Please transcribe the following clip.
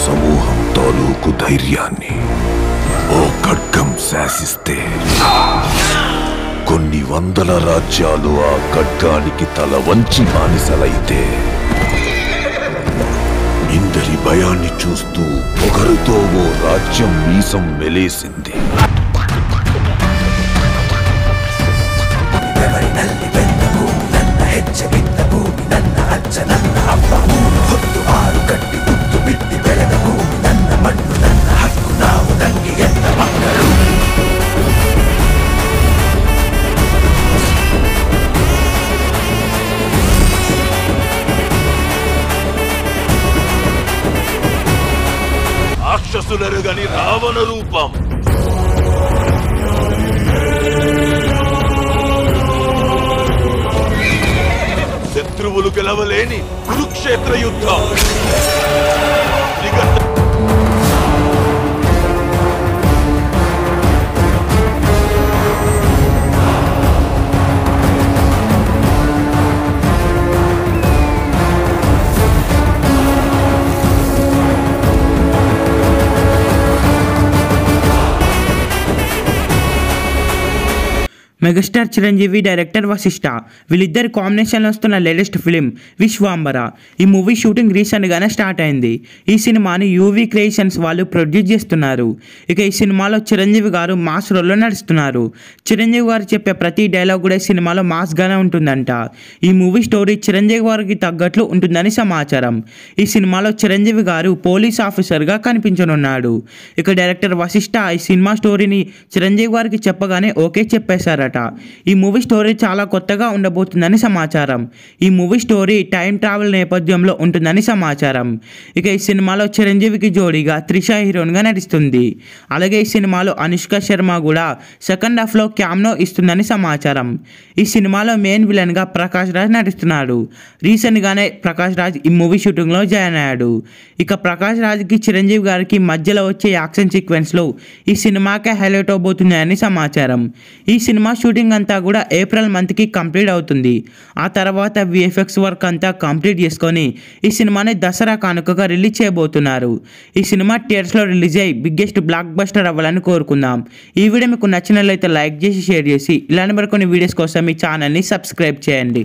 సమూహం తాలూకు ధైర్యాన్ని ఓ ఖడ్గం శాసిస్తే కొన్ని వందల రాజ్యాలు ఆ ఖడ్గానికి తల వంచి బానిసలైతే ఇందరి భయాన్ని చూస్తూ ఒకరితో ఓ రాజ్యం మీసం మెలేసింది. రాక్షసులరుగని రావణ రూపం, శత్రువులు గెలవలేని కురుక్షేత్ర యుద్ధం. మెగాస్టార్ చిరంజీవి, డైరెక్టర్ వశిష్ఠ వీళ్ళిద్దరు కాంబినేషన్లో వస్తున్న లేటెస్ట్ ఫిలిం విశ్వాంబర. ఈ మూవీ షూటింగ్ రీసెంట్గానే స్టార్ట్ అయింది. ఈ సినిమాని యూవీ క్రియేషన్స్ వాళ్ళు ప్రొడ్యూస్ చేస్తున్నారు. ఇక ఈ సినిమాలో చిరంజీవి గారు మాస్ రోల్లో నడుస్తున్నారు. చిరంజీవి గారు చెప్పే ప్రతి డైలాగ్ కూడా ఈ సినిమాలో మాస్గానే ఉంటుందంట. ఈ మూవీ స్టోరీ చిరంజీవి గారికి తగ్గట్లు ఉంటుందని సమాచారం. ఈ సినిమాలో చిరంజీవి గారు పోలీస్ ఆఫీసర్గా కనిపించనున్నాడు. ఇక డైరెక్టర్ వశిష్ఠ ఈ సినిమా స్టోరీని చిరంజీవి గారికి చెప్పగానే ఓకే చెప్పేశారట. ఈ మూవీ స్టోరీ చాలా కొత్తగా ఉండబోతుందని సమాచారం. ఈ మూవీ స్టోరీ టైం ట్రావెల్ నేపథ్యంలో ఉంటుందని సమాచారం. ఇక ఈ సినిమాలో చిరంజీవికి జోడీగా త్రిష హీరోయిన్గా నటిస్తుంది. అలాగే ఈ సినిమాలో అనుష్క శర్మ కూడా సెకండ్ హాఫ్లో క్యామ్నో ఇస్తుందని సమాచారం. ఈ సినిమాలో మెయిన్ విలన్గా ప్రకాష్ రాజ్ నటిస్తున్నాడు. రీసెంట్గానే ప్రకాష్ రాజ్ ఈ మూవీ షూటింగ్లో జాయిన్ అయ్యాడు. ఇక ప్రకాష్ రాజ్కి చిరంజీవి గారికి మధ్యలో వచ్చే యాక్షన్ సీక్వెన్స్లో ఈ సినిమాకే హైలైట్ అవబోతున్నాయని సమాచారం. ఈ సినిమా షూటింగ్ అంతా కూడా ఏప్రిల్ మంత్కి కంప్లీట్ అవుతుంది. ఆ తర్వాత విఎఫ్ఎక్స్ వర్క్ అంతా కంప్లీట్ చేసుకొని ఈ సినిమాని దసరా కానుకగా రిలీజ్ చేయబోతున్నారు. ఈ సినిమా థియేటర్స్లో రిలీజ్ అయ్యి బిగ్గెస్ట్ బ్లాక్ బస్టర్ అవ్వాలని కోరుకుందాం. ఈ వీడియో మీకు నచ్చినట్లయితే లైక్ చేసి షేర్ చేసి ఇలాంటి మరికొన్ని వీడియోస్ కోసం మీ ఛానల్ని సబ్స్క్రైబ్ చేయండి.